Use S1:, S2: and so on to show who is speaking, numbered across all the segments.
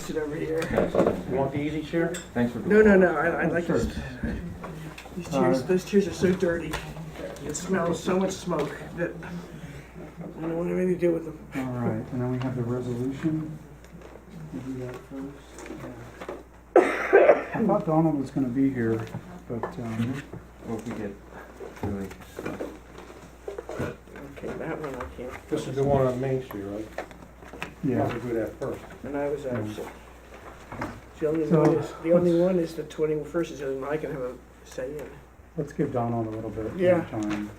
S1: sit over here.
S2: You want the easy chair?
S3: Thanks for.
S1: No, I like this. These chairs, those chairs are so dirty. It smells so much smoke that I don't want anything to do with them.
S4: All right, and then we have the resolution. We'll do that first. I thought Donald was gonna be here, but,
S3: Well, if we get really stuck.
S1: Okay, that one I can't.
S2: This is the one on Main Street, right?
S4: yeah.
S2: Probably do that first.
S1: And I was absent. The only
S4: So,
S1: one is the 21st is the only one I can have a say in.
S4: Let's give Donald a little bit of
S1: Yeah.
S4: time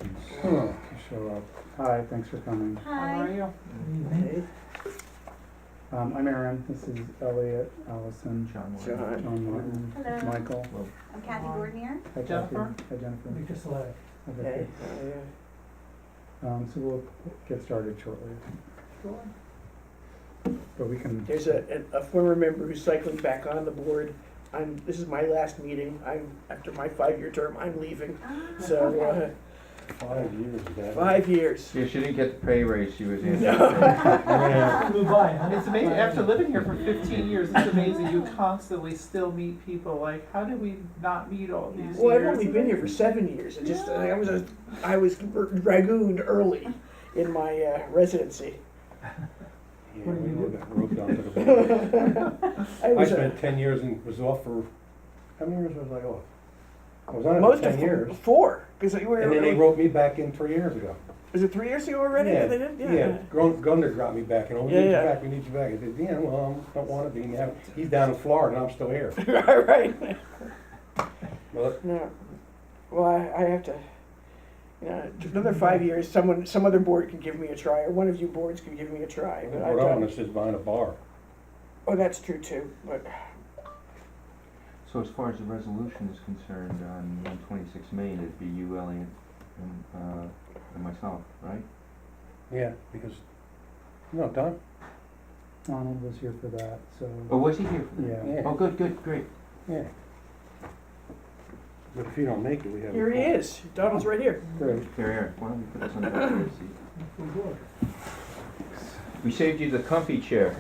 S2: Hmm.
S4: to show up. Hi, thanks for coming.
S5: Hi.
S1: Okay.
S4: I'm Aaron, this is Elliot, Allison,
S3: John.
S1: John.
S4: John Martin,
S5: Hello.
S4: Michael.
S5: I'm Kathy Gordonier.
S4: Hi, Kathy.
S6: Jennifer?
S4: Hi, Jennifer.
S6: Just left.
S4: Hi,
S1: Okay.
S4: Vicky. So we'll get started shortly, but we can.
S1: There's a former member who's cycling back on the board. This is my last meeting. After my 5-year term, I'm leaving. So,
S2: 5 years ago.
S1: 5 years.
S3: Yeah, she didn't get the pay raise she was in.
S2: Yeah.
S6: Move by, huh?
S7: It's amazing, after living here for 15 years, it's amazing you constantly still meet people, like, how did we not meet all these years?
S1: Well, I've only been here for 7 years. It just I was dragooned early in my residency.
S2: Yeah, we all got roped onto the board.
S1: I
S2: I
S1: was
S2: spent 10 years and was off for, how many years was I off? I was on it
S1: most
S2: for 10
S1: of
S2: years.
S1: 4 because we were.
S2: And then they wrote me back in 3 years ago.
S1: Was it 3 years ago already?
S2: Yeah,
S1: They did?
S2: yeah. Gundar dropped me back, and we
S1: Yeah,
S2: need you
S1: yeah.
S2: back, we need you back. I said, yeah, well, I don't want to be. Now, he's down in Florida, and I'm still here.
S1: right.
S2: Well,
S1: No. Well, I have to. Another 5 years. Some other board can give me a try, or one of you boards can give me a try. But I've
S2: Rhode
S1: done.
S2: Island sits behind a bar.
S1: Oh, that's true too. But
S3: So as far as the resolution is concerned, on 126 Main, it'd be you, Elliot, and myself, right?
S2: Yeah, because, no, Don?
S4: Donald was here for that, so.
S3: Oh, was he here for that?
S4: Yeah.
S2: Yeah.
S3: Oh, good, great.
S2: Yeah. But if you don't make it, we have.
S1: here he is. Donald's right here.
S4: Great.
S3: Here, Eric, why don't we put this on the back of the seat? We saved you the comfy chair,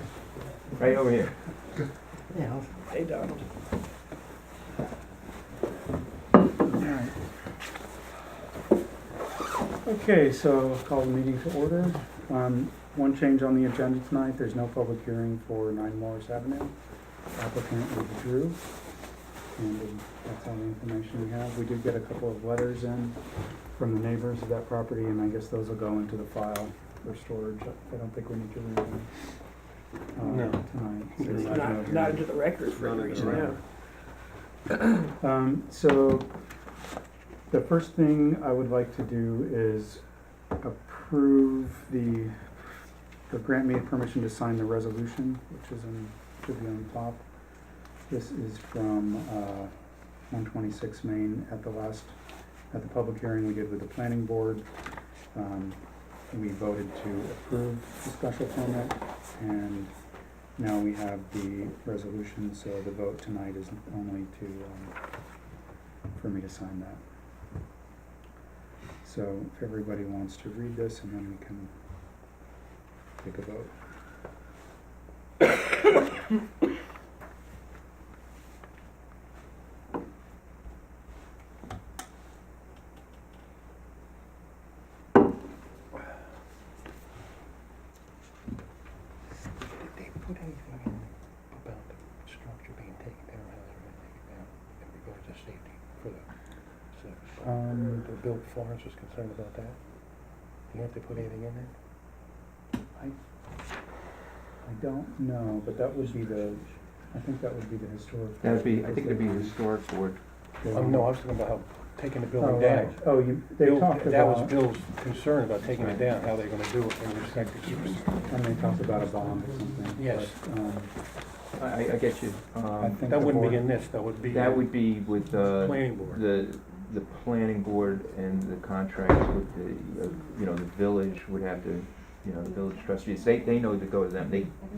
S3: right over here.
S4: Yeah.
S1: Hey, Donald.
S4: Alright. Okay, so I'll call the meeting to order. One change on the agenda tonight, there's no public hearing for 9 Morris Avenue. Applicant withdrew, and that's all the information we have. We did get a couple of letters in from the neighbors of that property, and I guess those will go into the file for storage. I don't think we need to read them
S2: No.
S4: tonight. So
S1: It's
S4: there's no
S1: not
S4: hearing.
S1: into the record for any
S2: Not into the
S1: reason.
S2: record.
S1: No.
S4: So the first thing I would like to do is approve or grant me permission to sign the resolution, which should be on top. This is from 126 Main at the public hearing we did with the planning board. We voted to approve the special permit, and now we have the resolution, so the vote tonight is only for me to sign that. So if everybody wants to read this, and then we can take a vote.
S2: Did they put anything in about the structure being taken down, how they're gonna take it down in regards to safety for the service? Bill Florence was concerned about that. Do you know if they put anything in there?
S4: I don't know, but that would be I think that would be the historic.
S3: I think it'd be the historic board.
S2: No, I was talking about how taking the
S4: Oh,
S2: building
S4: right.
S2: down.
S4: Oh, they
S2: Bill-
S4: talked
S2: That was
S4: about,
S2: Bill's concern about taking it down, how they're gonna do it in respect to keep it.
S4: and they talked about a bond or something.
S2: Yes.
S4: But,
S3: I get you.
S4: I think
S2: That
S4: the
S2: wouldn't be
S4: board-
S2: in this, that would be.
S3: That would be with the
S2: Planning board.
S3: the planning board and the contracts with the the village would have to, the village trustees, they know to go to them.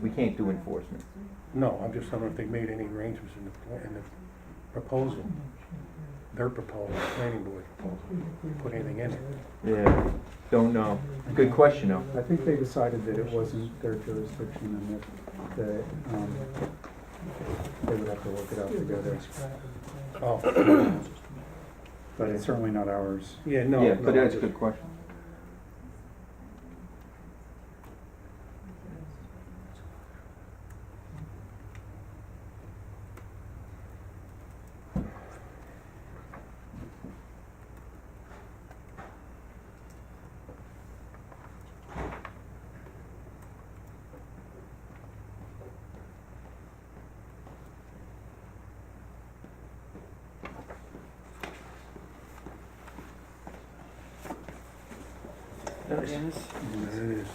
S3: We can't do enforcement.
S2: No, I'm just wondering if they made any arrangements in the proposal. their proposal, planning board proposal, put anything in it.
S3: Yeah, don't know. Good question though.
S4: I think they decided that it wasn't their jurisdiction and that they would have to work it out together.
S2: Oh,
S4: But it's certainly not ours.
S2: yeah, no.
S3: Yeah,
S2: no,
S3: but that's a
S2: I
S3: good question.
S1: Yes.
S2: It is.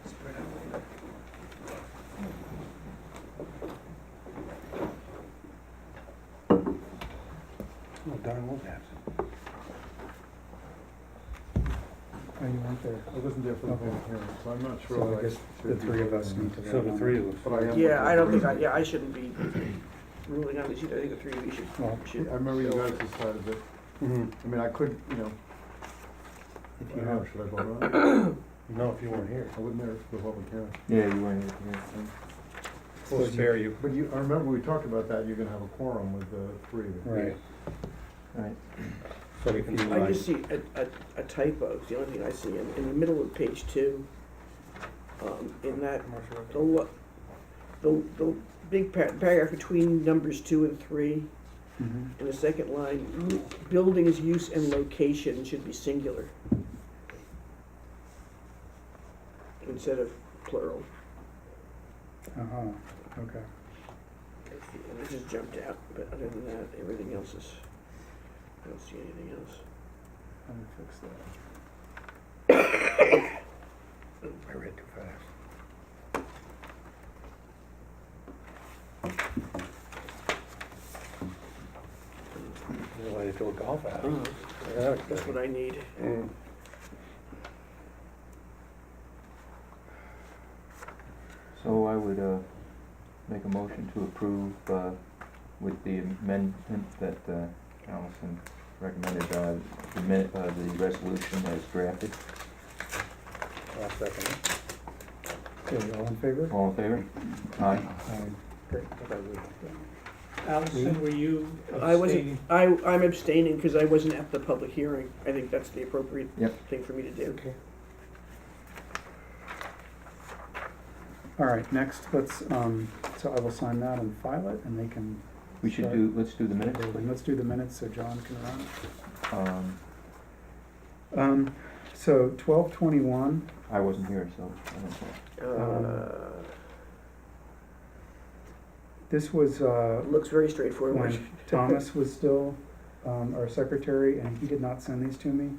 S1: Spread out a little bit.
S2: Oh, Don was absent.
S4: Oh, you weren't there.
S5: I wasn't there for the
S4: Okay.
S5: public hearing, so I'm not sure.
S4: So
S5: what
S4: I guess the
S5: should be
S4: three of
S5: voting
S4: us
S5: on.
S4: need to
S2: So
S4: vote
S2: the
S4: on
S2: three
S4: it.
S2: of us.
S5: But I am.
S1: Yeah, I don't think I shouldn't be ruling on this either. I think the three of you
S4: Well,
S1: should.
S5: I remember you guys decided that,
S2: Mhm.
S5: I mean, I could,
S4: If
S5: I
S4: you
S5: don't know,
S4: have,
S5: should I vote on it?
S2: No, if you weren't here.
S5: I wasn't there for the public hearing.
S3: Yeah, you weren't here.
S2: We'll spare you.
S5: But I remember we talked about that, you're gonna have a quorum with the three of you.
S4: right.
S3: Right.
S2: So we can.
S1: I just see a typo, it's the only thing I see, in the middle of page 2, in that, the big paragraph between numbers 2 and 3,
S4: Mhm.
S1: in the second line, building's use and location should be singular instead of plural.
S4: Uh-huh, okay.
S1: And it just jumped out, but other than that, everything else is, I don't see anything else.
S4: Let me fix that.
S2: I read too fast. Why they throw golf out?
S1: That's what I need.
S2: Mm.
S3: So I would, make a motion to approve, with the amendment that, Allison recommended, the resolution as drafted.
S2: I'll second it.
S4: Okay, all in favor?
S3: All in favor? Aye.
S4: Aye. Great.
S7: Allison, were you
S1: I wasn't,
S7: abstaining?
S1: I'm abstaining because I wasn't at the public hearing. I think that's the appropriate
S3: Yep.
S1: thing for me to do.
S2: Okay.
S4: All right, next, let's, so I will sign that and file it, and they can.
S3: We should
S4: start
S3: do, let's do the minutes,
S4: building.
S3: please.
S4: Let's do the minutes so John can run it.
S3: Um,
S4: So 12/21,
S3: I wasn't here, so I don't know.
S4: this was,
S1: Looks very straightforward.
S4: when Thomas was still our secretary, and he did not send these to me.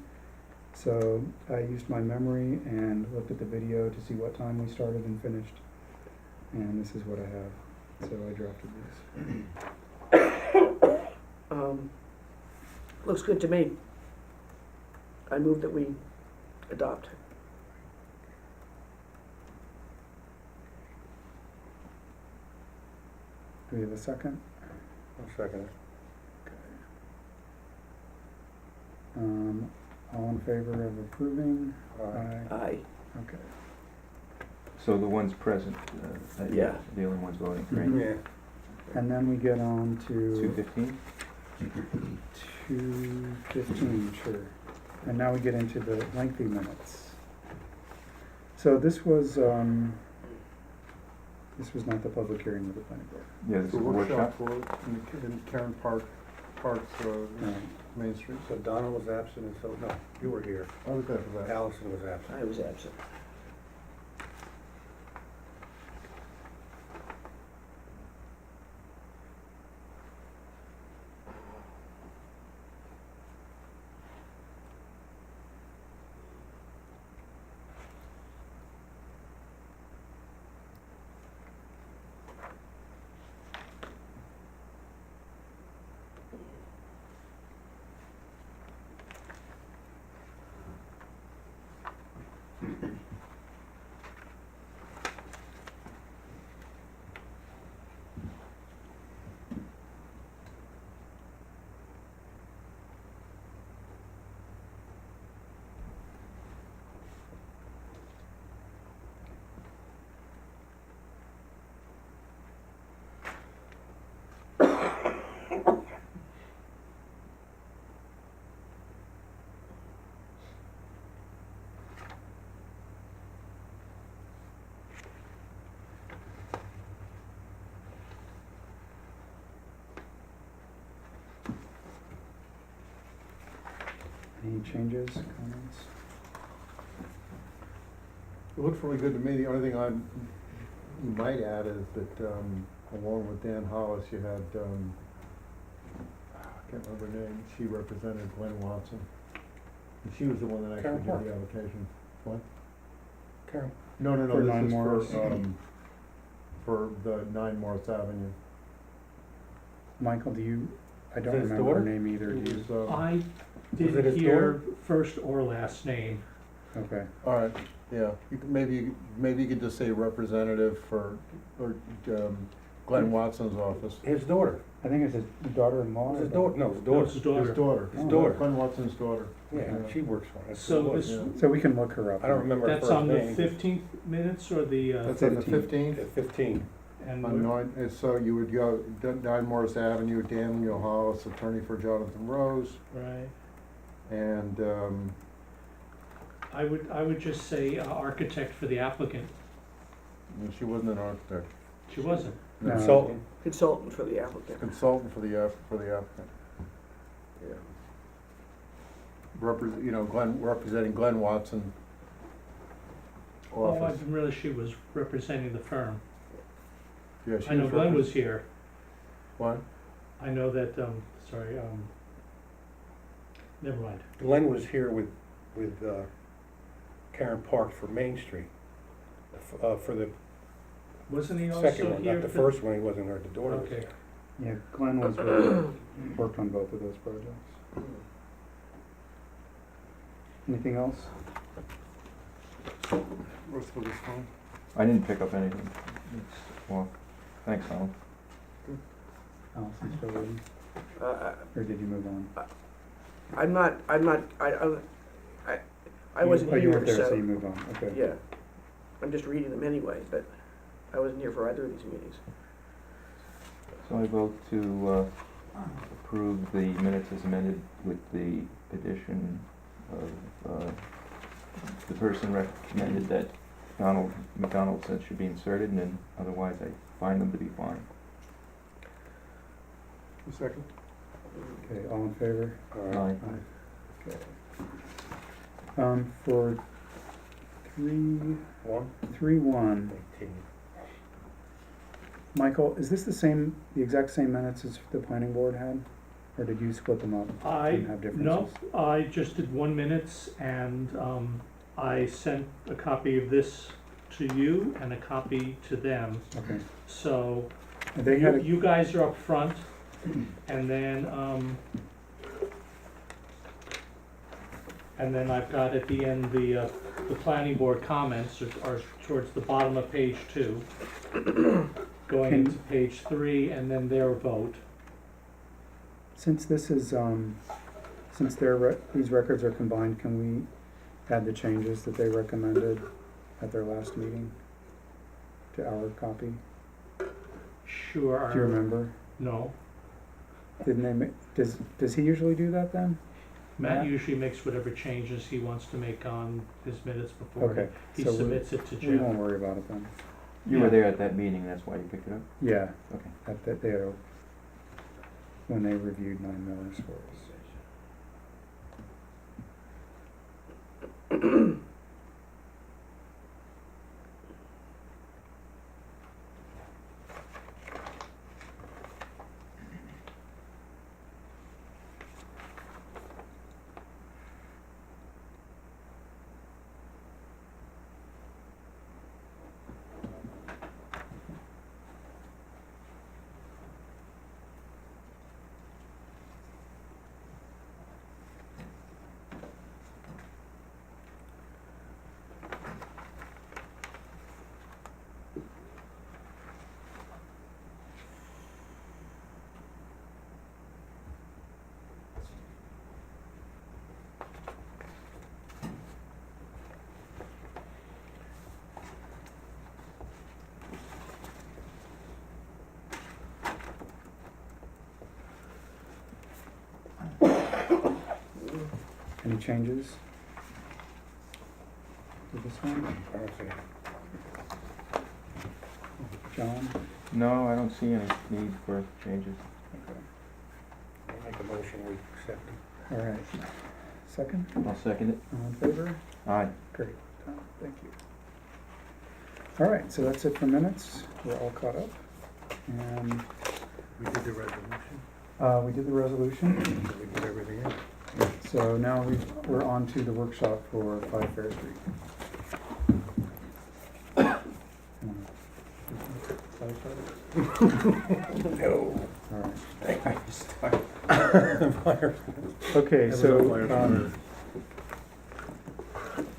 S4: So I used my memory and looked at the video to see what time we started and finished. And this is what I have. So I drafted these.
S1: Looks good to me. I move that we adopt.
S4: Do we have a second?
S2: I'll second it.
S4: All in favor of approving?
S2: Aye.
S1: Aye.
S4: Okay.
S3: So the ones present,
S1: Yeah.
S3: the only ones voting,
S4: Mhm.
S3: right?
S2: Yeah.
S4: And then we get on to
S3: 2:15?
S4: 2:15, sure. And now we get into the lengthy minutes. So this was not the public hearing with the planning board.
S3: Yeah, this
S5: It's a
S3: is a
S5: workshop
S3: workshop.
S5: for, in Karen Parks,
S4: Right.
S5: Main Street.
S2: So Donna was absent, and so, no, you were here.
S5: I was there for that.
S2: Allison was absent.
S1: I was absent.
S4: Any changes, comments?
S5: It looks really good to me. The only thing you might add is that, along with Dan Hollis, you had, I can't remember her name, she represented Glenn Watson. And she was the one that actually
S2: Karen
S5: did the application. What?
S2: Karen,
S5: No,
S4: For 9
S5: this
S4: Morris.
S5: is for the 9 Morris Avenue.
S4: Michael, do you, I don't
S2: Is it his
S4: remember her
S2: daughter?
S4: name either, do
S5: It
S4: you?
S5: was,
S6: I
S2: Was it
S6: didn't
S2: his
S6: hear first or last name.
S4: Okay,
S5: all right, yeah, maybe you could just say representative for, or, Glenn Watson's office.
S2: his daughter,
S4: I think it's his daughter-in-law.
S2: his
S4: or
S2: daughter, no, his
S6: That
S2: daughter,
S6: was his daughter.
S5: His daughter.
S2: His daughter.
S5: Glenn Watson's daughter.
S2: yeah, she works for it.
S6: So
S2: It was.
S6: this-
S5: Yeah.
S4: So we can look her up.
S2: I don't remember her
S6: That's
S2: first
S6: on the
S2: name.
S6: 15th minutes or the,
S5: That's on the
S4: 15th.
S5: 15th.
S2: 15.
S6: and
S5: On 9, and so you would go 9 Morris Avenue, Daniel Hollis, attorney for Jonathan Rose,
S6: right.
S5: and,
S6: I would just say architect for the applicant.
S5: she wasn't an architect.
S6: She wasn't.
S4: No.
S2: Consultant,
S1: Consultant for the applicant.
S5: Consultant for the applicant. Yeah. Representing Glenn Watson
S6: Oh, I
S5: office.
S6: didn't realize she was representing the firm.
S5: Yeah, she
S6: I know Glenn
S5: repres-
S6: was here.
S5: What?
S6: I know that, sorry, never mind.
S2: Glenn was here with Karen Park for Main Street, for the
S6: Wasn't he
S2: second
S6: also
S2: one,
S6: here?
S2: not the
S6: for-
S2: first one, he wasn't there, the daughter was
S6: Okay.
S2: there.
S4: Yeah, Glenn was, worked on both of those projects. Anything else?
S5: Rest of this one?
S3: I didn't pick up anything. Well, thanks, Alan.
S4: Allison's still waiting,
S1: Uh,
S4: or did you move on?
S1: I wasn't
S4: Oh, you
S1: here,
S4: weren't there, so
S1: so,
S4: you moved on, okay.
S1: yeah. I'm just reading them anyway, but I wasn't here for either of these meetings.
S3: So I vote to approve the minutes as amended with the addition of the person recommended that McDonald said should be inserted, and then otherwise I find them to be fine.
S5: A second?
S4: Okay, all in favor?
S3: Aye.
S4: Okay. For 3-1,
S2: 18.
S4: Michael, is this the exact same minutes as the planning board had? Or did you split them up and have differences?
S6: No, I just did 1 minutes and, I sent a copy of this to you and a copy to them.
S4: Okay.
S6: So
S4: And they had,
S6: you guys are up front, and then I've got at the end the planning board comments are towards the bottom of page 2, going
S4: Can-
S6: into page 3, and then their vote.
S4: since this is, since these records are combined, can we add the changes that they recommended at their last meeting to our copy?
S6: Sure.
S4: Do you remember?
S6: No.
S4: Didn't they does he usually do that then?
S6: Matt usually makes whatever changes he wants to make on his minutes before
S4: Okay,
S6: he
S4: so
S6: submits it to
S4: we won't
S6: Jim.
S4: worry about it then.
S3: You were there at that meeting, that's why you picked it up?
S4: Yeah,
S3: Okay.
S4: that they had, when they reviewed 9 Miller's for us. Any changes to this one?
S2: I don't see.
S4: John?
S3: No, I don't see any need for changes.
S4: Okay.
S2: I'll make a motion, we accept it.
S4: All right. second?
S3: I'll second it.
S4: All in favor?
S3: Aye.
S4: Great, thank you. All right, so that's it for minutes. We're all caught up. And
S2: We did the resolution,
S4: we did the resolution.
S2: we did everything else.
S4: So now we're on to the workshop for 5 Fair Street.
S2: No.
S4: All right.
S2: Fire.
S4: Okay,
S2: Have
S4: so,
S2: enough fire starters.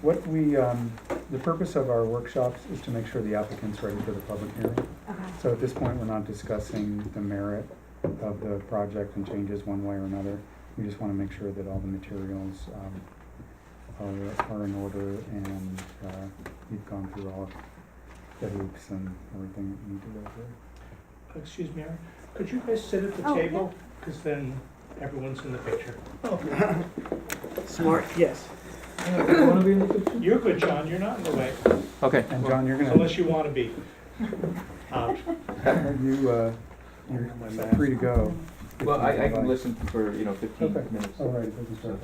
S4: what we, the purpose of our workshops is to make sure the applicant's ready for the public hearing.
S8: Okay.
S4: So at this point, we're not discussing the merit of the project and changes one way or another. We just want to make sure that all the materials are in order and we've gone through all the hoops and everything that we need to go through.
S6: Excuse me, Aaron, could you guys sit at the
S8: Oh,
S6: table? Because then everyone's in the picture.
S1: Smart, yes.
S6: Wanna be in the picture? You're good, John, you're not in the way,
S3: Okay.
S4: And John, you're gonna,
S6: unless you wanna be. Out.
S4: you're free to go.
S3: Well, I can listen for, 15
S4: Okay.
S3: minutes,
S4: All right, we can start.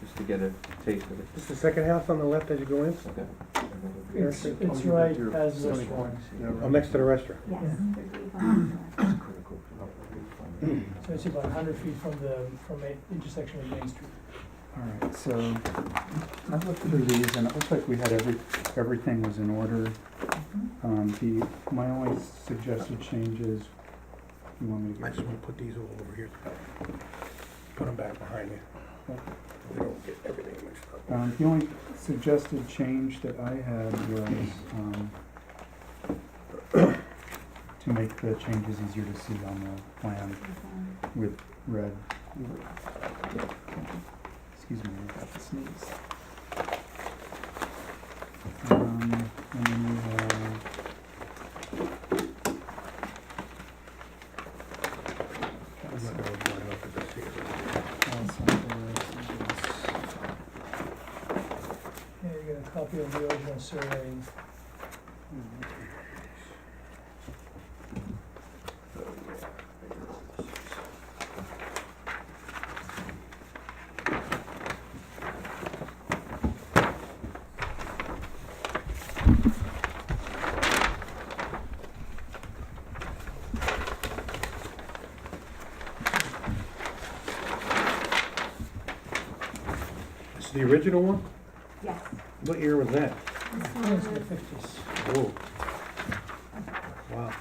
S3: just to get a taste of it.
S2: It's the second house on the left as you go in?
S3: Okay.
S9: It's right as this one.
S2: Oh, next to the restaurant.
S8: Yes.
S9: So it's about 100 feet from the intersection of Main Street.
S4: All right, so I've looked through these and it looks like we had everything was in order. My only suggested changes, you want me to
S2: I
S4: get?
S2: just want to put these all over here. Put them back behind you. We don't get everything mixed up.
S4: The only suggested change that I had was, to make the changes easier to see on the plan with red. Excuse me, I got to sneeze. And then we have.
S2: I'm not going to line up with this here.
S9: Yeah, you get a copy of the original survey.
S2: This is the original one?
S8: Yes.
S2: What year was that?
S8: This
S9: I think
S8: one
S9: it's in the
S8: was
S9: 50s.
S2: Oh. Wow.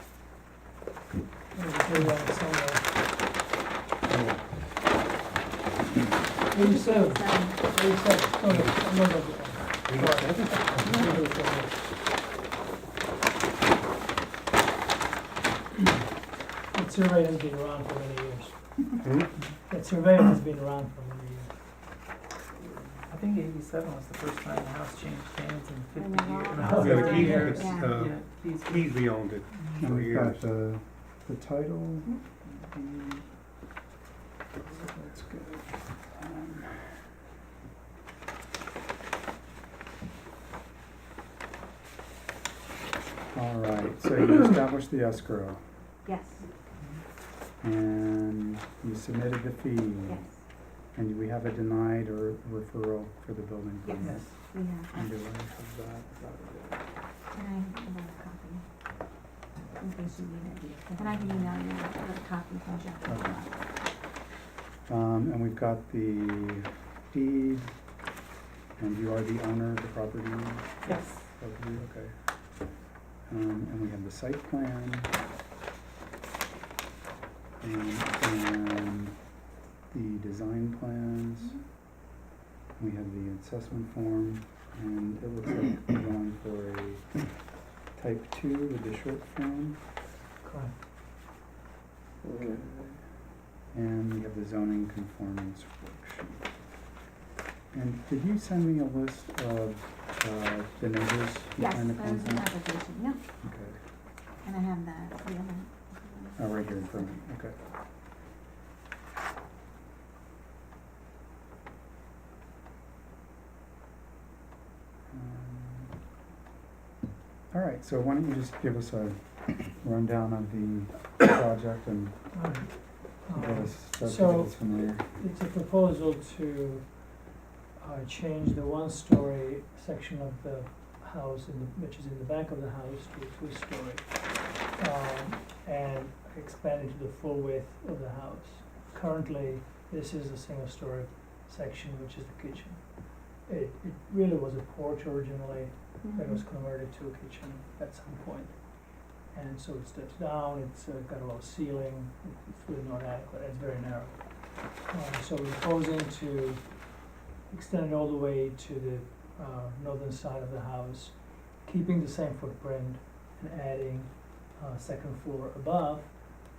S9: It was way down somewhere.
S2: Oh.
S9: 87.
S8: 87.
S9: 87. No, no, I'm not looking. That survey has been around for many years.
S2: Hmm?
S9: That survey has been around for many years.
S7: I think 87 was the first time the house changed hands in 50
S8: I know.
S7: years.
S9: Yeah, the
S7: Yeah,
S9: Keys-
S7: years.
S8: yeah.
S7: Yeah, Keys-
S2: Keesby owned it
S4: And
S2: for
S4: we've
S2: years.
S4: got the title. That's good. All right, so you established the escrow
S8: Yes.
S4: and you submitted the fee.
S8: Yes.
S4: And we have a denied or referral for the building
S8: Yes.
S4: permit.
S8: We have.
S4: And do I have that?
S8: Can I have a copy? In case you need it. And I can email you a copy from Jeff.
S4: And we've got the deed, and you are the owner of the property?
S7: Yes.
S4: Property, okay. And we have the site plan. And the design plans. We have the assessment form, and it looks like we're going for a type 2 with the short form.
S9: Correct.
S4: And we have the zoning conformance worksheet. And did you send me a list of the neighbors
S8: Yes,
S4: behind the
S8: there's an
S4: content?
S8: application, yeah.
S4: Okay,
S8: And I have that, the other.
S4: oh, right here in front of me, okay. All right, so why don't you just give us a rundown of the project and
S9: Alright.
S4: get us, start to
S9: So-
S4: get us familiar.
S9: It's a proposal to change the one-story section of the house which is in the back of the house to a two-story. And expand it to the full width of the house. Currently, this is a single-story section, which is the kitchen. It really was a porch originally, that was converted to a kitchen at some point. And so it steps down, it's got a low ceiling, it's really not adequate, it's very narrow. So we're proposing to extend it all the way to the northern side of the house, keeping the same footprint and adding a second floor above,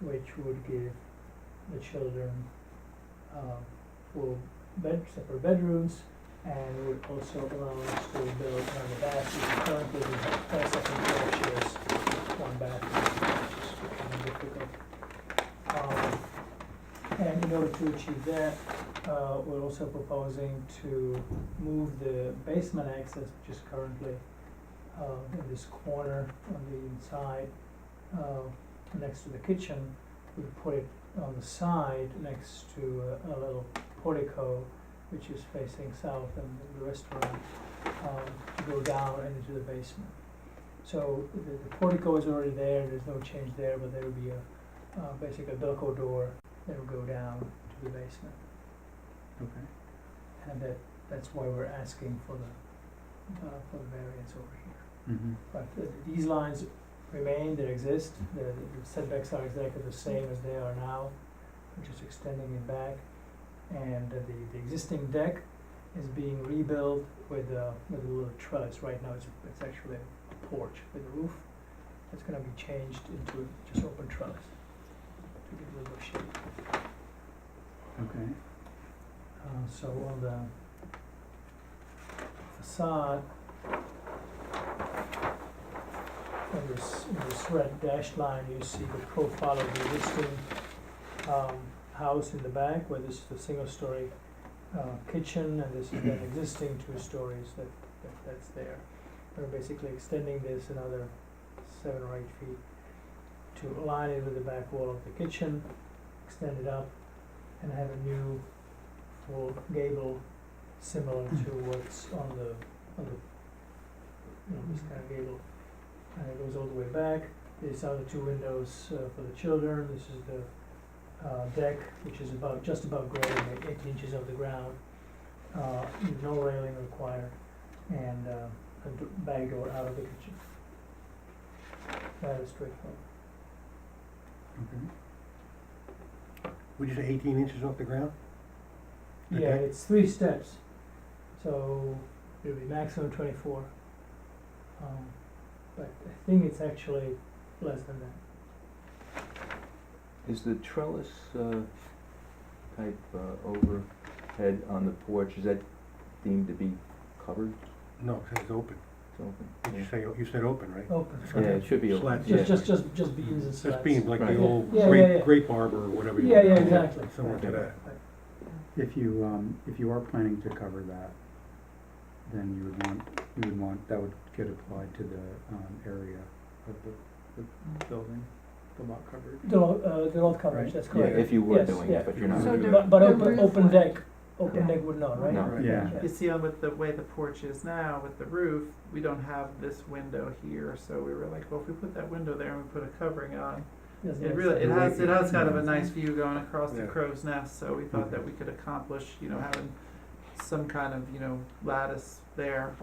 S9: which would give the children separate bedrooms, and would also allow us to build another bathroom. Currently, we have 5 second porches, 1 bathroom, which is becoming difficult. And in order to achieve that, we're also proposing to move the basement access, which is currently in this corner on the inside, next to the kitchen. We put it on the side next to a little portico, which is facing south, and the restaurant to go down and into the basement. So the portico is already there, there's no change there, but there will be basically a Velcro door that will go down to the basement.
S4: Okay.
S9: And that's why we're asking for the variance over here.
S4: Mm-hmm.
S9: But these lines remain, they exist, the setbacks are exactly the same as they are now, we're just extending it back. And the existing deck is being rebuilt with a little trellis. Right now it's actually a porch with a roof. It's gonna be changed into just open trellis to give it a little shape.
S4: Okay.
S9: So on the facade, in this red dashed line, you see the profile of the existing house in the back, where this is the single-story kitchen, and this is an existing 2 stories that's there. We're basically extending this another 7 or 8 feet to align it with the back wall of the kitchen, extend it up, and have a new full gable similar to what's on the this kind of gable. And it goes all the way back. These are the 2 windows for the children. This is the deck, which is just above grade, 8 inches off the ground. No railing required, and a back door out of the kitchen. That is straightforward.
S4: Okay.
S2: Would you say 18 inches off the ground? The
S9: Yeah,
S2: deck?
S9: it's 3 steps, so it'll be maximum 24. But I think it's actually less than that.
S3: Is the trellis type overhead on the porch, is that deemed to be covered?
S2: No, it says open.
S3: It's open?
S2: Did you said open, right?
S9: Open.
S3: Yeah, it should be open.
S2: Slats.
S3: Yeah.
S9: Just beams and slats.
S2: Just beams, like
S3: Right.
S2: the old
S9: Yeah, yeah.
S2: grape arbor or whatever you
S9: Yeah,
S2: want.
S9: yeah, exactly.
S2: Similar to that.
S4: If you are planning to cover that, then you would want, that would get applied to the area of the building, the lot coverage.
S9: The lot coverage,
S4: Right.
S9: that's
S3: Yeah,
S9: correct.
S3: if you were
S9: Yes,
S3: doing
S9: yeah.
S3: it, but you're not.
S8: So
S3: gonna do
S8: the-
S3: it.
S9: But
S8: The
S9: open
S8: roof
S9: deck,
S8: Yeah.
S9: open deck would not, right?
S3: No.
S4: Yeah.
S7: You see, with the way the porch is now, with the roof, we don't have this window here, so we were like, well, if we put that window there and we put a covering on,
S9: Doesn't
S7: it
S9: make
S7: really,
S9: sense.
S7: it has kind of a nice view going across the
S2: Yeah.
S7: crow's nest, so we thought that we could accomplish, having some kind of, lattice there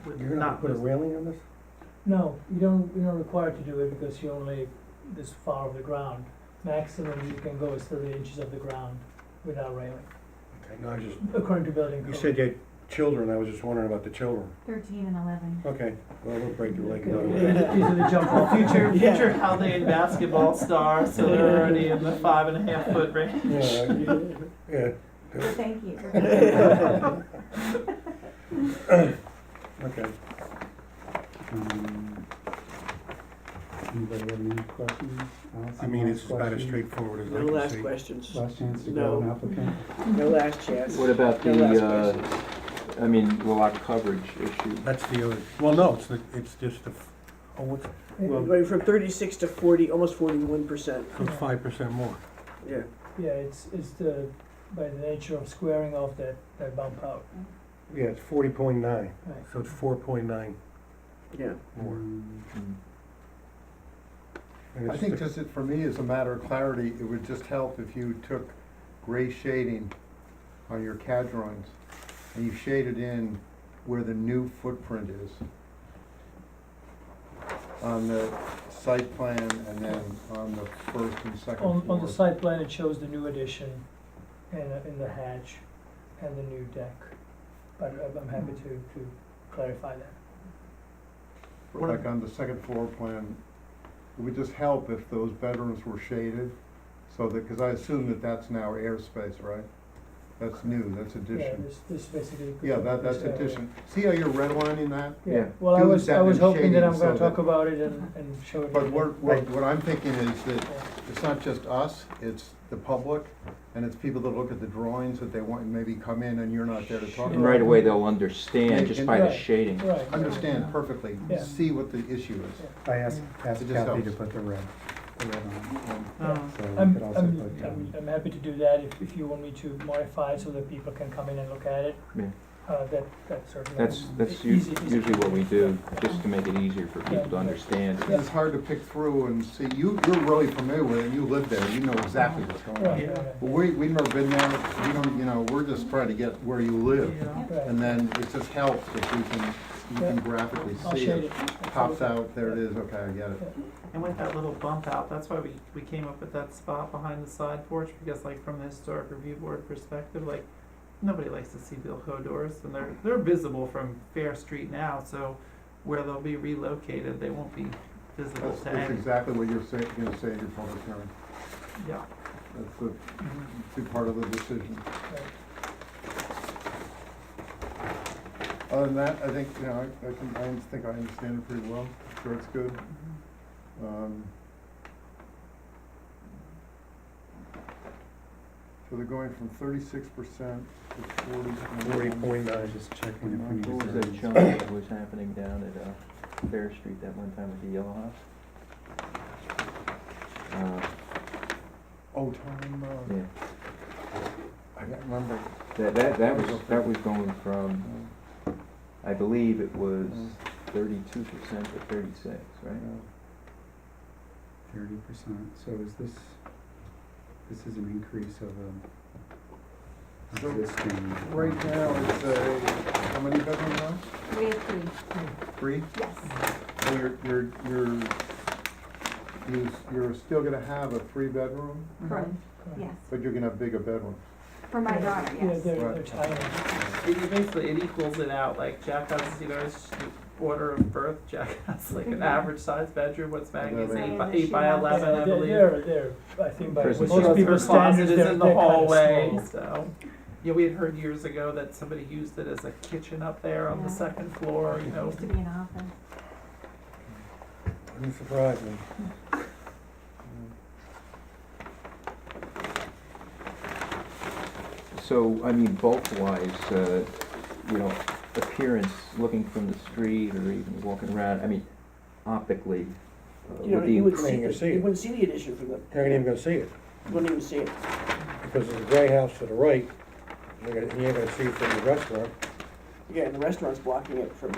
S7: with
S2: You're gonna
S7: not
S2: put a
S7: with-
S2: railing on this?
S9: No, you're not required to do it because you're only this far of the ground. Maximum you can go is 30 inches of the ground without railing,
S2: Okay, no, I just,
S9: according to building
S2: you
S9: code.
S2: said you had children, I was just wondering about the children.
S8: 13 and 11.
S2: Okay, well, we'll break your leg
S9: Okay,
S2: another
S9: yeah,
S2: way.
S9: easily jump off.
S7: future Haldane basketball stars, so they're already in the 5.5 foot range.
S2: Yeah,
S8: Thank you.
S2: okay.
S4: Anybody have any questions?
S2: I mean, it's about as straightforward as I
S1: No
S2: can
S1: last
S2: see.
S1: questions.
S4: Last chance to
S1: No.
S4: go, an applicant?
S1: No last chance.
S3: What about
S1: No last
S3: the,
S1: questions.
S3: the lot coverage issue?
S2: That's the other, well, no, it's just what's,
S4: Well-
S1: Going from 36 to 40, almost 41%.
S2: so it's 5% more.
S1: Yeah.
S9: Yeah, it's by the nature of squaring off that bump out.
S2: Yeah, it's 40.9,
S9: Right.
S2: so it's 4.9
S1: Yeah.
S2: more.
S3: Mm.
S2: And
S5: I
S2: it's
S5: think
S2: the-
S5: just for me, as a matter of clarity, it would just help if you took gray shading on your CAD drawings and you shaded in where the new footprint is on the site plan and then on the first and second floor.
S9: On the site plan, it shows the new addition in the hatch and the new deck, but I'm happy to clarify that.
S5: Like on the second floor plan, it would just help if those bedrooms were shaded, so that, because I assume that that's now airspace, right? That's new, that's
S9: Yeah,
S5: addition.
S9: this basically.
S5: Yeah, that's
S9: this area.
S5: addition. See how you're redlining that?
S9: Yeah, well, I
S5: Do
S9: was
S5: that in
S9: hoping that I'm
S5: shading
S9: gonna
S5: so
S9: talk
S5: that-
S9: about it and show it.
S5: But what I'm thinking is that
S9: Yeah.
S5: it's not just us, it's the public, and it's people that look at the drawings that they want, maybe come in and you're not there to talk
S3: And
S5: about
S3: right
S5: it.
S3: away, they'll understand just by the
S9: Right.
S3: shading.
S9: Right.
S5: Understand perfectly,
S9: Yeah.
S5: see what the issue is.
S4: I asked
S5: It
S4: Kathy
S5: just
S4: to
S5: helps.
S4: put the red on,
S9: Yeah.
S4: so we
S9: I'm,
S4: could also
S9: I'm,
S4: put,
S9: I'm happy to do that if you want me to modify it so that people can come in and look at it.
S3: Yeah.
S9: That certainly.
S3: That's
S9: easy
S3: usually what we do, just to make it easier for people to
S9: Yeah.
S3: understand.
S5: It's hard to pick through and see, you're really familiar with it, you live there, you know exactly what's going on.
S9: Right,
S7: Yeah.
S9: right,
S5: But we've never been there, we don't, we're just trying to get where you live.
S7: Yeah.
S9: right.
S5: And then it just helps if you can graphically
S9: I'll
S5: see
S9: shade
S5: it.
S9: it.
S5: Pops out, there it is, okay, I get it.
S7: And with that little bump out, that's why we came up with that spot behind the side porch, because like from the historic review board perspective, like, nobody likes to see Bilko doors, and they're visible from Fair Street now, so where they'll be relocated, they won't be visible
S5: That's
S7: to any.
S5: exactly what you're gonna say in your public hearing.
S7: Yeah.
S5: That's a big part of the decision. Other than that, I think, I think I understand it pretty well, sure it's good. So they're going from 36% to
S2: 40.9.
S4: just checking if we need to.
S3: What was that chunk that was happening down at Fair Street that one time with the yellow house?
S5: Oh, Tom,
S3: Yeah,
S5: I can't remember.
S3: that was going from, I believe it was 32% to 36, right?
S4: 30%, so is this is an increase of
S5: So,
S4: existing.
S5: Right now, it's a, how many bedroom house?
S8: We have three,
S5: 3?
S8: yes.
S5: So you're still gonna have a 3-bedroom,
S8: Correct, yes.
S5: but you're gonna have bigger bedrooms.
S8: For my daughter, yes.
S9: Yeah,
S5: Right.
S9: they're tiny.
S7: It equals it out, like Jack has, it's order of birth, Jack has like an average size bedroom, what's Maggie's,
S5: Yeah,
S7: 8 by 11, I believe.
S9: They're, I think by
S3: Christmas
S9: most
S3: closet.
S9: people's
S7: Her closet
S9: standards,
S7: is
S9: they're
S7: in the
S9: kind of
S7: hallway,
S9: small.
S7: so. Yeah, we had heard years ago that somebody used it as a kitchen up there on the
S8: Yeah.
S7: second floor,
S8: It used to be an office.
S2: Wouldn't surprise me.
S3: So, I mean, bulk-wise, appearance, looking from the street or even walking around, I mean, optically, would
S1: You
S3: the,
S1: wouldn't
S2: You ain't gonna see
S1: you
S2: it.
S1: wouldn't see the addition from the,
S2: You're not even gonna see it,
S1: you wouldn't even see it.
S2: because there's a gray house to the right, you ain't gonna see it from the restaurant,
S1: Yeah, and the restaurant's blocking it from,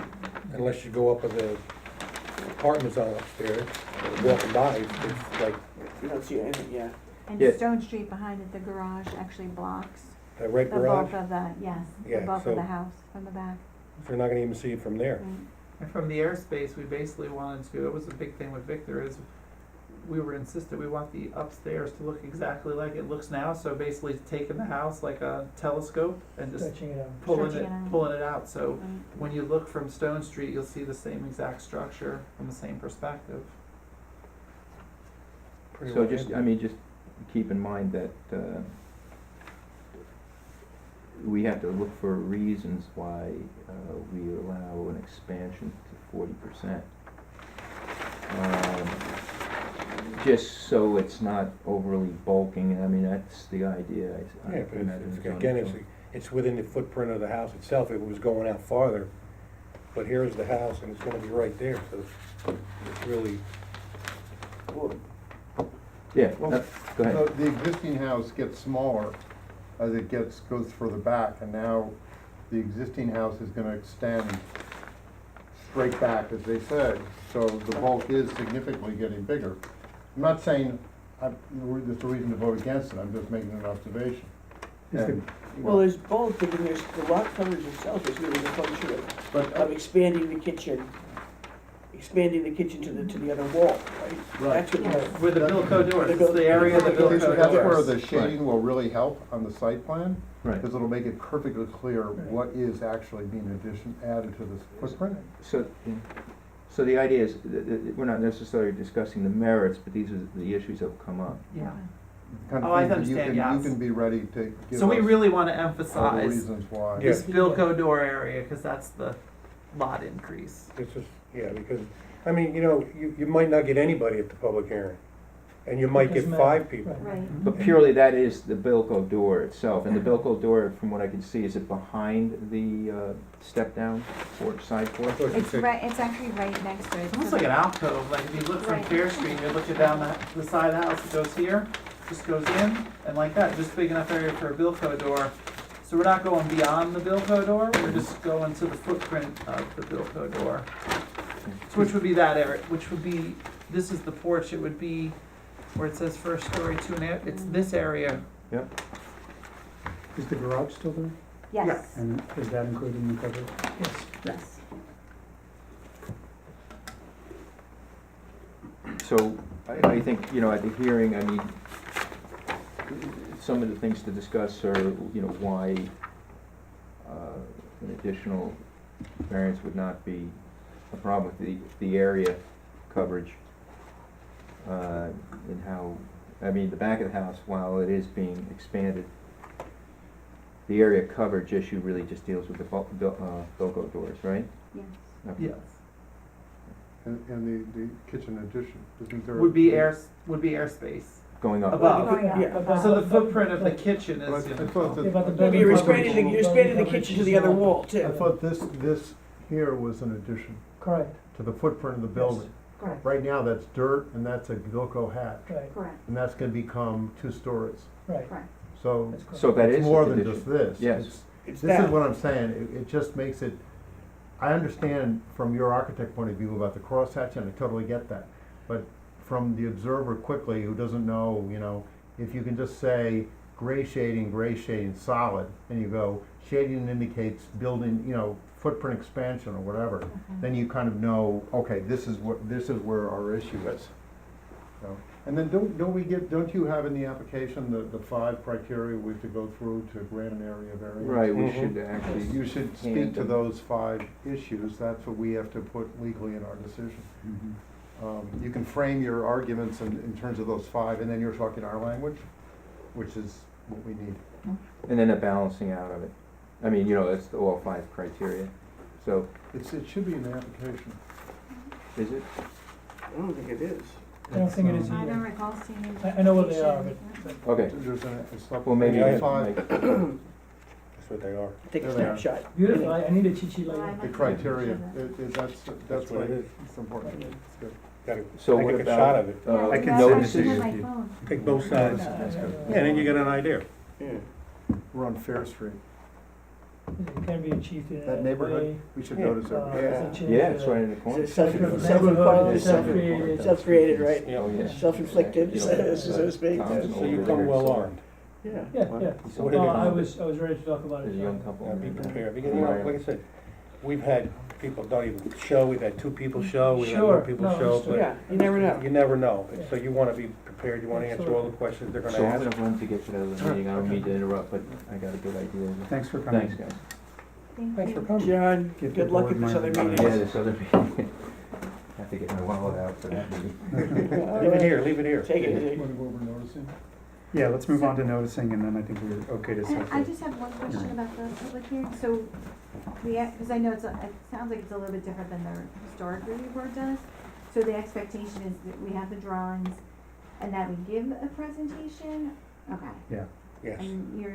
S2: unless you go up with the apartments on upstairs, walking by, it's like,
S1: you don't see anything, yeah.
S8: And
S3: Yeah.
S8: Stone Street behind it, the garage actually blocks
S2: that red
S8: the
S2: garage,
S8: bulk of the, yes, the
S2: Yeah,
S8: bulk
S2: so-
S8: of the house from the back.
S2: so you're not gonna even see it from there.
S8: Right.
S7: And from the airspace, we basically wanted to, it was a big thing with Victor, is we were insistent, we want the upstairs to look exactly like it looks now, so basically taking the house like a telescope and just
S9: Stretching it out.
S7: pulling
S8: Stretching
S7: it
S8: it out.
S7: out, so
S8: Right.
S7: when you look from Stone Street, you'll see the same exact structure from the same perspective.
S2: Pretty
S3: so
S2: well
S3: just,
S2: hidden.
S3: I mean, just keep in mind that, we have to look for reasons why, we allow an expansion to 40%. Just so it's not overly bulking, I mean, that's the idea, I
S2: Yeah, but
S3: imagine.
S2: it's, again, it's within the footprint of the house itself, if it was going out farther, but here's the house, and it's gonna be right there, so it's really,
S1: Well,
S3: Yeah,
S5: Well,
S3: go ahead.
S5: The existing house gets smaller as it goes further back, and now the existing house is gonna extend straight back, as they said, so the bulk is significantly getting bigger. I'm not saying there's a reason to vote against it, I'm just making an observation.
S4: Is the-
S5: And, you know,
S1: Well, there's both, but then there's, the lot coverage itself is really the function
S5: But,
S1: of expanding the kitchen to the other wall, right?
S5: Right.
S1: That's what,
S7: With the Bilco doors, it's the area of the
S1: Bilco
S5: see, so
S7: Bilco
S5: that's where
S7: doors.
S5: the shading will really help on the site plan,
S3: Right.
S5: because it'll make it perfectly clear what is actually being added to this footprint.
S3: So, so the idea is, we're not necessarily discussing the merits, but these are the issues that have come up.
S7: Yeah.
S5: Kind of
S7: Oh, I
S5: things that you
S7: understand,
S5: can-
S7: yes.
S5: You can be ready to give
S7: So we
S5: us
S7: really wanna
S5: all the
S7: emphasize
S5: reasons why.
S2: Yeah.
S7: this Bilco door area, cause that's the lot increase.
S2: This is, yeah, because, I mean, you know, you might not get anybody at the public hearing, and you might get
S9: Doesn't matter.
S2: 5 people.
S8: Right.
S3: But purely that is the Bilco door itself, and the Bilco door, from what I can see, is it behind the step down porch, side porch?
S8: It's right, it's actually right next to it.
S7: It's almost like an alcove, like if you look from
S8: Right.
S7: Fair Street, you're looking down the side of the house, it goes here, just goes in, and like that, just big enough area for a Bilco door. So we're not going beyond the Bilco door, we're just going to the footprint of the Bilco door. So which would be that area, which would be, this is the porch, it would be where it says first story, 2.5, it's this area.
S3: Yep.
S4: Is the garage still there?
S8: Yes,
S4: And is that included in the coverage?
S9: Yes.
S8: yes.
S3: So, I think, you know, at the hearing, I mean, some of the things to discuss are, you know, why an additional variance would not be a problem with the area coverage. And how, I mean, the back of the house, while it is being expanded, the area coverage issue really just deals with the Bilco doors, right?
S8: Yes.
S3: Okay.
S7: Yes.
S5: And the kitchen addition, isn't there?
S7: Would be airspace
S3: Going up.
S7: above.
S1: yeah.
S7: So the footprint of the kitchen
S5: But I
S7: is, you know.
S5: thought
S9: Yeah,
S5: that,
S9: but the
S1: You're
S9: building
S1: expanding
S9: coverage-
S1: you're expanding the kitchen to the other wall
S5: I
S1: too.
S5: thought this here was an addition
S9: Correct,
S5: to the footprint of the building.
S8: Correct,
S5: Right now, that's dirt and that's a Gilco hat,
S9: right,
S8: correct,
S5: and that's gonna become 2 stories.
S9: right,
S8: correct.
S5: So
S9: that's correct.
S3: So that
S5: it's
S3: is
S5: more
S3: a
S5: than
S3: condition.
S5: just this.
S3: Yes.
S1: It's
S5: This is
S1: that.
S5: what I'm saying, it just makes it, I understand from your architect point of view about the crosshatch, and I totally get that. But from the observer quickly, who doesn't know, you know, if you can just say gray shading, solid, and you go, shading indicates building, you know, footprint expansion or whatever, then you kind of know, okay, this is where our issue is. So, and then don't you have in the application the 5 criteria we have to go through to grant an area variance?
S3: Right, we
S2: Mhm.
S3: should actually.
S5: You should speak
S3: hand
S5: to
S3: them-
S5: those 5 issues, that's what we have to put legally in our decision. You can frame your arguments in terms of those 5, and then you're talking our language, which is what we need.
S3: And then a balancing out of it. I mean, you know, that's all 5 criteria. So,
S5: It should be in the application.
S3: is it?
S1: I don't think it is.
S9: I don't think it is
S8: I don't
S9: either.
S8: recall seeing it.
S9: I know what they are, but
S3: Okay.
S5: There's a
S3: Well, maybe
S2: Yeah.
S3: I
S5: 5,
S2: That's what they are.
S1: Take a
S5: There they are.
S1: snapshot.
S9: beautiful, I need a cheat sheet
S8: Well, I
S9: later.
S8: might
S5: the
S8: be
S5: criteria,
S8: able to do
S5: that's
S2: That's what
S5: like,
S2: it is.
S5: it's important. It's good.
S2: Gotta
S3: So
S2: take
S3: what
S2: a
S3: about,
S2: shot of it.
S8: that. Yeah,
S3: I
S8: you
S3: can
S8: have
S3: notice
S8: to
S3: it.
S8: use my phone.
S2: Take both sides.
S5: That's good.
S2: Yeah, then you get an idea.
S1: Yeah.
S5: We're on Fair Street.
S9: It can be achieved in a way.
S5: That neighborhood, we should
S2: Yeah.
S5: notice
S9: uh,
S5: it.
S1: Yeah.
S9: it's a
S3: Yeah, it's right in the
S1: Is
S3: corner.
S1: it self-inflicted,
S9: Neighborhood,
S1: self-created,
S9: self-created.
S1: right?
S2: Yeah.
S3: Oh, yeah.
S1: Self-inflicted,
S3: You
S1: so
S3: know,
S1: to speak.
S3: Tom's
S2: So you
S3: over
S2: come
S3: there,
S2: well
S3: so-
S2: armed.
S1: Yeah.
S9: Yeah,
S3: What?
S9: yeah.
S3: He's
S2: What
S3: over
S2: did
S3: there.
S2: it-
S9: I was ready to talk about
S3: There's
S9: it.
S3: a young couple.
S2: Yeah,
S3: over
S2: be
S3: there.
S2: prepared, because, you know, like I said, we've had people don't even show, we've had 2 people show, we've had
S9: Sure,
S2: no people
S9: no,
S2: show,
S9: understood.
S1: Yeah, you never know.
S2: you never know.
S9: Yeah.
S2: So you wanna be prepared, you wanna answer all the questions they're
S3: So
S2: gonna
S3: I'm
S2: ask.
S3: gonna run to get to the other meeting. I don't mean to interrupt, but I got a good idea.
S4: Thanks for coming.
S3: Thanks, guys.
S2: Thanks for
S8: you.
S2: coming.
S1: John,
S4: Give
S1: good
S4: the
S1: luck
S4: board
S1: at this
S4: my
S1: other
S4: regards.
S1: meeting.
S3: Yeah, this other meeting. Have to get my wallet out for that meeting.
S2: Leave it here, leave it here.
S1: Take it easy.
S5: Want to go over noticing?
S4: Yeah, let's move on to noticing, and then I think we're okay to set
S8: And I
S4: the,
S8: just have one question about the public hearing, so because I know it sounds like it's a little bit different than the historic review board does. So the expectation is that we have the drawings and that we give a presentation, okay,
S2: Yes,
S8: and your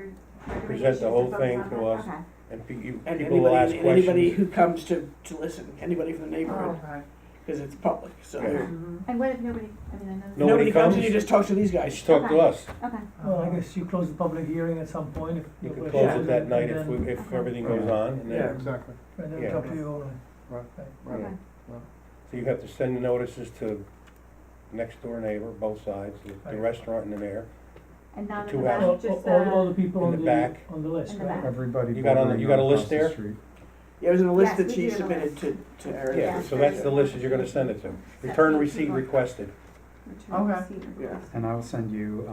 S2: Present
S8: recommendation is
S2: the
S8: to
S2: whole
S8: focus
S2: thing
S8: on
S2: to
S8: that?
S2: us.
S8: Okay.
S2: and
S1: And
S2: people will ask
S1: anybody who
S2: questions.
S1: comes to listen, anybody from the neighborhood.
S8: Oh, okay.
S1: because it's public, so
S2: Yeah.
S1: they're-
S8: And what if nobody, I mean, I know.
S2: Nobody
S1: nobody comes and
S2: comes?
S1: you just talk to these guys.
S2: Just talk to us.
S8: Okay,
S9: Well, I guess you close the public hearing at some point if.
S2: You can
S9: nobody
S2: close
S9: shows
S2: it that
S9: and
S2: night
S9: then-
S2: if everything goes on, and
S5: Yeah,
S2: then,
S5: exactly,
S9: And then
S2: Yeah.
S9: talk to you only.
S5: right.
S8: okay.
S2: so you have to send the notices to next door neighbor, both sides, the
S9: Right.
S2: restaurant and the mayor.
S8: And not in
S2: Two
S8: the back,
S2: houses.
S8: just,
S9: All the people
S2: in
S9: on
S2: the
S9: the,
S2: back.
S9: on the list,
S8: In the
S9: right?
S8: back.
S4: Everybody
S2: You got on the-
S4: bordering
S2: you got a
S4: across
S2: list
S4: the
S2: there?
S4: street.
S1: Yeah, it was in the list
S8: Yes,
S1: that
S8: we
S1: she
S8: do have a
S1: submitted
S8: list.
S1: to Eric.
S2: Yeah, so that's the list that you're gonna send it to. Return receipt requested.
S8: Return
S7: Okay.
S8: receipt
S1: Yeah.
S8: request.
S4: And I will send you,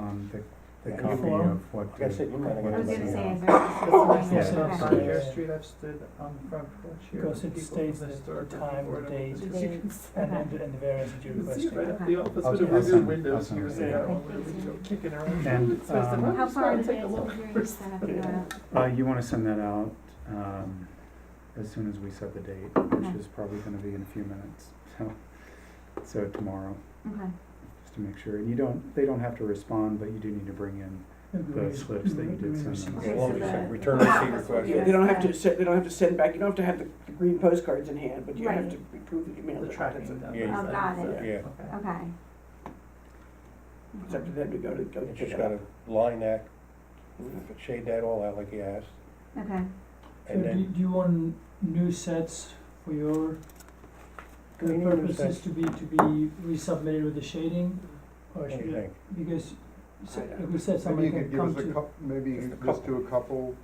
S4: the
S2: Yeah,
S4: copy
S9: form.
S4: of what.
S2: Like I said, you might have
S8: I
S2: got
S8: was
S2: it.
S8: gonna say, is
S4: Yeah.
S8: there a
S7: I've
S8: specific
S7: stood
S8: line?
S7: on
S9: Okay.
S7: Fair Street, I've stood on the front porch here.
S9: Because
S7: with
S9: it
S7: people
S9: states
S7: from
S9: the
S7: historic
S9: time,
S7: board,
S9: the date,
S7: because you can see-
S9: and the variance that you're
S7: You can see
S9: requesting.
S7: right up the office
S4: I'll-
S7: with the
S4: I'll
S7: rear
S4: send-
S7: windows
S4: I'll send
S7: years
S4: it.
S7: ago,
S8: Okay,
S7: when we were,
S8: thank you.
S7: kicking around.
S4: And,
S7: So I said, "Well,
S8: How
S7: just
S8: far
S7: gotta
S8: in
S7: take a
S8: advance
S7: look
S8: of the hearing
S7: first."
S8: does that have to go out?
S4: you wanna send that out, as soon as we set the date, which
S8: Okay.
S4: is probably gonna be in a few minutes, so tomorrow,
S8: Okay,
S4: just to make sure. And they don't have to respond, but you do need to bring in the slips that you did send them.
S2: As long as you
S8: Okay,
S2: send
S8: so
S2: return
S8: the-
S2: receipt
S1: Yeah,
S2: requested.
S1: they don't have to send, they don't have to send back, you don't have to have the green postcards in hand, but you have
S8: Right.
S1: to prove that you mailed
S7: The
S1: it.
S7: tracking
S1: That's it.
S7: down.
S2: Yeah.
S8: Oh, got it.
S2: Yeah,
S8: okay.
S1: It's up to them to go
S2: you
S1: pick
S2: just
S1: it
S2: gotta
S1: up.
S2: line that, shade that all out like you asked,
S8: Okay,
S9: So
S2: and
S9: do
S2: then,
S9: do you want new sets for your
S2: Do we need new
S9: purposes
S2: sets?
S9: to be resubmitted with the shading? Or
S2: what do
S9: should
S2: you
S9: it,
S2: think?
S9: because,
S1: I don't
S9: like we said,
S5: Maybe
S9: somebody
S5: you
S9: can
S5: could give
S9: come
S5: us a
S9: to.
S5: couple, maybe
S2: Just a
S5: just do a couple,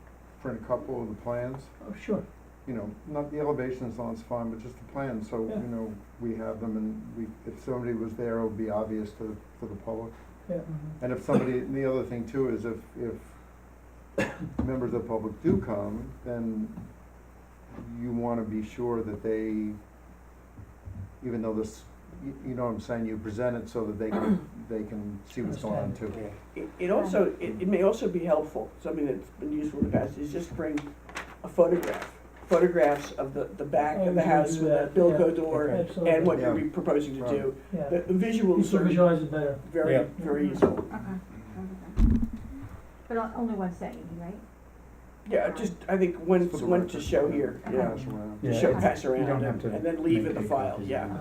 S5: print a couple of the plans.
S9: Oh, sure,
S5: You know, not the elevations on it's fine, but just the plans, so,
S9: Yeah.
S5: you know, we have them and if somebody was there, it would be obvious to the public.
S9: yeah.
S5: And if somebody, and the other thing too is if members of the public do come, then you wanna be sure that they, even though this, you know what I'm saying, you present it so that they can see what's going on too.
S2: Yeah.
S1: It also, it may also be helpful, something that's been useful in the past, is just bring a photographs of the back
S9: Oh,
S1: of the
S9: you
S1: house
S9: do
S1: with a
S9: that,
S1: Bilko
S9: yeah.
S1: door
S9: Absolutely.
S1: and what you're
S5: Yeah.
S1: proposing to do.
S9: Yeah,
S1: The visuals
S9: people
S1: are
S9: visualize it better.
S1: very,
S2: Yeah.
S1: very useful.
S8: okay. But only one set, you mean, right?
S1: Yeah, just, I think one,
S5: For the
S1: one
S5: record.
S1: to show here, yeah,
S5: Pass around.
S1: to
S4: Yeah,
S1: show,
S4: it's-
S1: pass
S4: you
S1: around
S4: don't have
S1: and
S4: to
S1: then leave
S4: make
S1: in the
S4: big
S1: file,
S4: copies.
S1: yeah.
S8: Okay.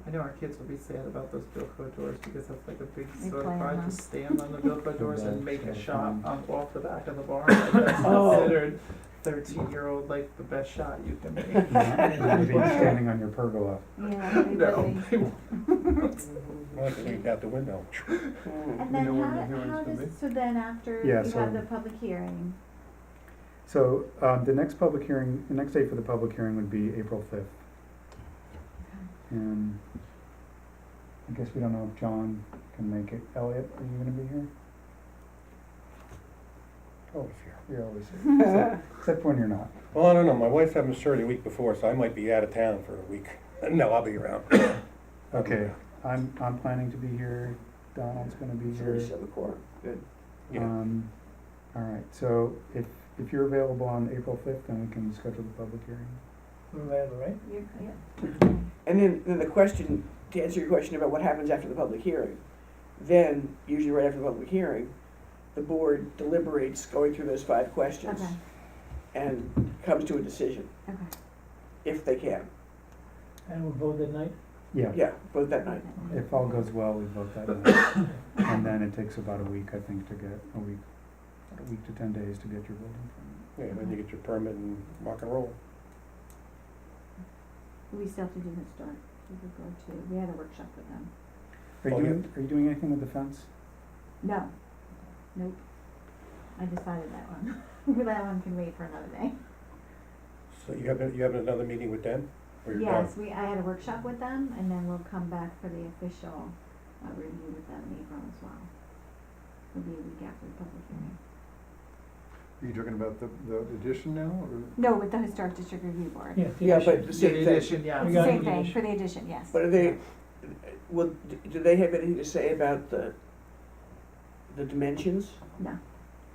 S7: I know our kids will be sad about those Bilko doors because that's like a big
S8: Big
S7: sort of
S8: plan,
S7: pride
S8: huh?
S7: to stand on the Bilko doors
S4: then
S7: and make a
S4: try to
S7: shot
S4: find-
S7: off the back of the barn. Like that's
S1: Oh.
S7: considered 13-year-old like the best shot you can make.
S4: Maybe standing on your pergola.
S8: Yeah, maybe.
S7: No, they won't.
S2: Well, I can leave out the window.
S1: Mm.
S8: And
S5: You
S8: then
S5: know when the
S8: how
S5: hearing's gonna
S8: does, so then after
S4: Yeah,
S8: you
S4: so-
S8: have the public hearing,
S4: So, the next date for the public hearing would be April 5th. And I guess we don't know if John can make it. Elliot, are you gonna be here?
S2: Oh, sure.
S4: You're always here, except when you're not.
S2: Well, I don't know, my wife's having surgery a week before, so I might be out of town for a week. No, I'll be around.
S4: Okay, I'm planning to be here, Donald's gonna be here.
S1: So the core, good.
S2: Yeah,
S4: All right, so if you're available on April 5th, then we can schedule the public hearing.
S9: We're available, right?
S8: yeah.
S1: And then the question, to answer your question about what happens after the public hearing, then, usually right after the public hearing, the board deliberates going through those 5 questions
S8: Okay,
S1: and comes to a decision,
S8: okay.
S1: if they can.
S9: And we'll vote that night?
S4: Yeah,
S1: Yeah, vote that night.
S4: if all goes well, we vote that night. And then it takes about a week, I think, to get, a week to 10 days to get your building permit.
S2: yeah, then you get your permit and rock and roll.
S8: We still have to do the start, we could go to, we had a workshop with them.
S2: Oh,
S4: Are you doing anything with the fence?
S8: No, nope. I decided that one. That one can wait for another day.
S2: So you have another meeting with them, or you're done?
S8: Yes, I had a workshop with them, and then we'll come back for the official review with them in April as well. It'll be a week after the public hearing.
S5: Are you talking about the addition now, or?
S8: No, with the Historic District Review Board.
S9: Yeah.
S1: Yeah, but the
S7: Yeah,
S1: same
S7: the
S1: thing.
S7: addition, yeah.
S8: It's
S9: We
S8: the
S9: got
S8: same
S9: the
S8: thing,
S9: addition.
S8: for the addition, yes.
S1: But are they, do they have anything to say about the dimensions?
S8: No.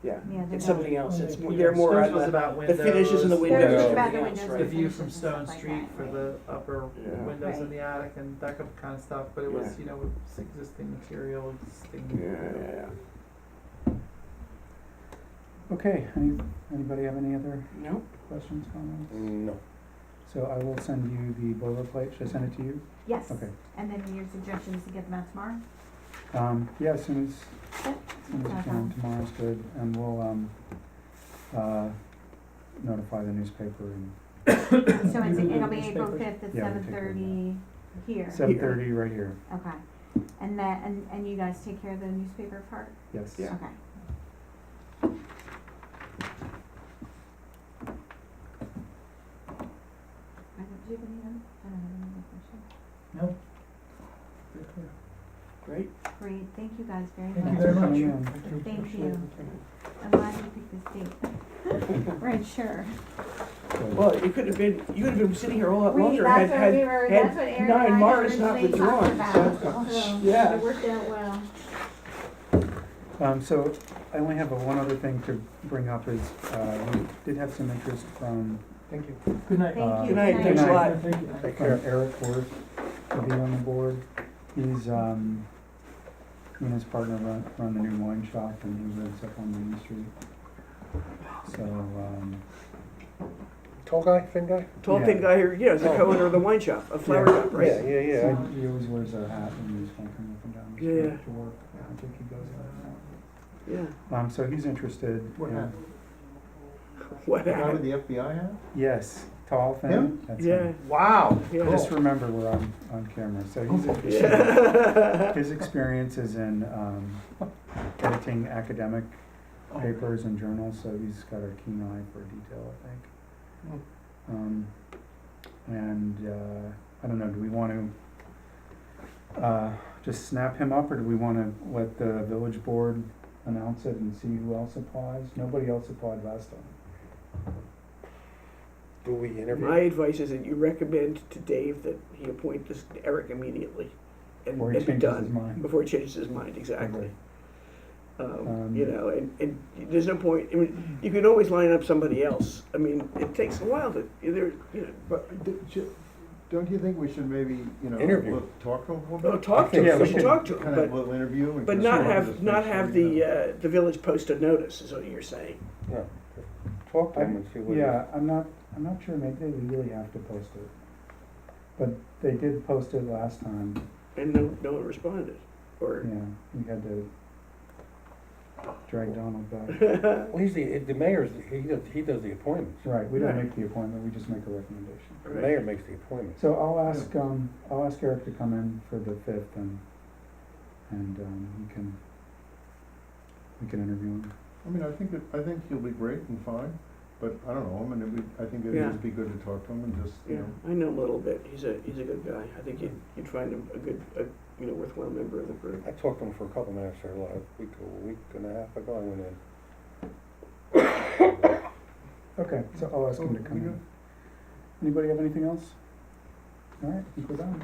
S1: Yeah,
S8: Yeah, they
S1: it's
S8: don't.
S1: something else,
S9: Oh,
S1: it's
S9: yeah,
S1: more,
S9: yeah.
S1: they're more
S7: Theirs
S1: on
S7: was
S1: the
S7: about windows.
S1: finishes in the
S8: They're
S1: windows
S8: just
S1: and
S8: about the
S1: everything else,
S8: windows
S1: right?
S7: The
S8: and
S7: view
S8: finishes
S7: from
S8: and
S7: Stone
S8: stuff like
S7: Street
S8: that,
S7: for
S8: right.
S7: the upper
S1: Yeah.
S7: windows in
S8: Right.
S7: the attic and that kind of stuff, but it was,
S1: Yeah.
S7: you know, with existing material, existing.
S1: Yeah.
S4: Okay, anybody have any other
S1: No?
S4: questions, comments?
S2: No.
S4: So I will send you the boilerplate. Should I send it to you?
S8: Yes.
S4: Okay.
S8: And then your suggestion is to get them out tomorrow?
S4: Yeah, as soon as
S8: Yep.
S4: you can, tomorrow's good, and we'll, notify the newspaper and
S8: So it's, it'll be April
S9: Newspapers?
S8: fifth at
S4: Yeah, we'll
S8: seven
S4: take care of
S8: thirty here?
S4: 7:30 right here,
S8: Okay. And that, and you guys take care of the newspaper part?
S4: yes.
S1: Yeah.
S8: Okay. Do you have any other, I don't have any other questions.
S9: No?
S1: Great.
S8: Great, thank you guys very
S9: Thank you
S8: much.
S9: very much.
S4: Coming in.
S8: Thank you. I'm glad you picked this date. Right, sure.
S1: Well, you could have been sitting here a lot longer
S8: That's
S1: had,
S8: what we were,
S1: had
S8: that's what Eric
S1: nine
S8: and I
S1: Mars not
S8: originally talked
S1: withdrawn,
S8: about,
S1: so.
S8: so
S1: Yeah.
S8: it worked out well.
S4: So I only have one other thing to bring up is, we did have some interest from,
S2: Thank you.
S9: Good night.
S8: Thank you.
S1: Good night, thanks a
S4: Good
S1: lot.
S9: Thank you.
S2: Take
S4: from
S2: care.
S4: Eric Worth to be on the board. He's, he and his partner run the new wine shop, and he lives up on Main Street. So,
S2: Tall guy, thin guy?
S1: Tall
S4: Yeah.
S1: thin guy here, yeah, is the
S2: Oh.
S1: co-owner of the wine shop, a flower
S4: Yeah.
S1: shop, right?
S2: Yeah, yeah, yeah.
S4: so he always wears a hat and he's walking up and down the
S1: Yeah,
S4: street to work. I think he goes there
S1: Yeah.
S4: now. So he's interested.
S5: What
S4: in-
S5: hat?
S1: What
S5: The guy with
S1: happened?
S5: the FBI hat?
S4: Yes, tall, thin.
S5: Him?
S4: That's
S1: Yeah,
S4: him.
S5: Wow.
S1: yeah.
S4: Just remember, we're on camera. So he's interested.
S1: Yeah.
S4: His experience is in editing academic papers and journals, so he's got a keen eye for detail, I think. I don't know, do we want to just snap him up, or do we want to let the village board announce it and see who else applies? Nobody else applied last time.
S2: Do we interview?
S1: My advice is that you recommend to Dave that he appoint this Eric immediately and
S4: Before he
S1: be
S4: changes his
S1: done.
S4: mind.
S1: Before he changes his mind, exactly.
S4: Okay.
S1: You know, and there's no point, I mean, you can always line up somebody else. I mean, it takes a while to, there, you know,
S5: But don't you think we should maybe,
S2: Interview.
S5: talk to him a
S1: oh,
S5: little bit?
S1: talk to
S2: Yeah,
S1: him,
S2: we
S1: we should
S2: should
S1: talk to him,
S5: Kind of a
S1: but,
S5: little interview and.
S1: but
S5: just
S1: not
S5: sort of
S1: have,
S5: just
S1: not
S5: make
S1: have
S5: sure, you know.
S1: the village post a notice, is what you're saying.
S2: No, talk to him and see what.
S4: Yeah, I'm not sure, maybe they legally have to post it. But they did post it last time,
S1: And no one responded, or,
S4: yeah, we had to drag Donald back.
S2: Well, he's the mayor's, he does the appointments.
S4: Right, we don't
S1: Right.
S4: make the appointment, we just make a recommendation.
S2: The mayor makes the appointments.
S4: So I'll ask Eric to come in for the 5th and we can interview him.
S5: I mean, I think he'll be great and fine, but I don't know, I mean, I think it'd
S1: Yeah.
S5: just be good to talk to him and just,
S1: yeah, I know him a little bit. He's a good guy. I think you'd find him a good, worthwhile member of the group.
S2: I talked to him for a couple minutes there, a week and a half ago, I went in.
S4: Okay, so I'll ask him to come
S5: we
S4: in.
S5: good?
S4: Anybody have anything else? All right, I think we're done.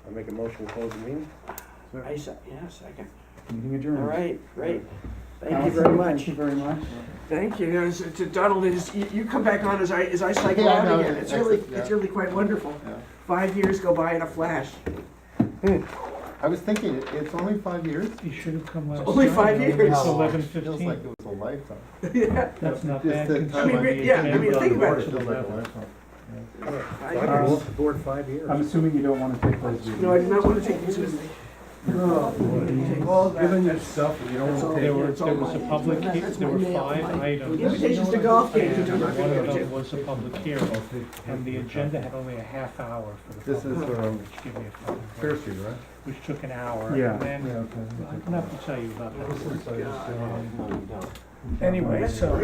S2: I make a motion to close the meeting.
S1: Second.
S4: Meeting adjourned.
S1: All right, great. Thank you
S4: Allison,
S1: very much.
S4: Thank you very much.
S1: Thank you. To Donald, you come back on as I cycle
S5: Yeah,
S1: out
S5: no,
S1: again. It's really,
S5: yeah.
S1: it's really quite wonderful.
S5: Yeah.
S1: 5 years go by in a flash.
S5: I was thinking, it's only 5 years?
S6: You should have come last night.
S1: Only 5 years.
S6: It's
S5: How long?
S6: 11:15.
S5: Feels like it was a lifetime.
S1: Yeah.
S6: That's not
S5: Just
S6: bad.
S5: the
S6: considering
S5: time
S6: the
S1: yeah, I mean,
S6: agenda
S1: think
S6: on the
S1: about
S6: board
S1: it.
S6: is
S5: Feels like a
S6: 11.
S5: lifetime.
S1: I
S2: I've been board 5 years.
S4: I'm assuming you don't want to take those with
S1: No, I
S4: you.
S1: do not want to take these with me. Take all of that.
S5: Given your
S1: That's-
S5: stuff, and you don't
S1: that's
S5: want
S1: all-
S5: to
S6: There
S5: take
S6: were,
S5: it.
S1: it's all
S6: there was a
S1: mine.
S6: public,
S1: That's
S6: there
S1: my
S6: were
S1: mail,
S6: 5
S1: my
S6: items.
S1: Invitations to golf games, which I'm
S6: And
S1: not
S6: one
S1: gonna
S6: of
S1: go
S6: them
S1: to.
S6: was a public hearing, and the agenda had only a half hour for the
S5: This is,
S6: public hearing, which gave me a fucking
S5: Fair
S6: break,
S5: Street, right?
S6: which took an hour.
S4: Yeah.
S6: And then,
S4: Yeah, okay.
S6: I'm gonna have to tell you about that.
S5: This is,
S6: Anyway, so.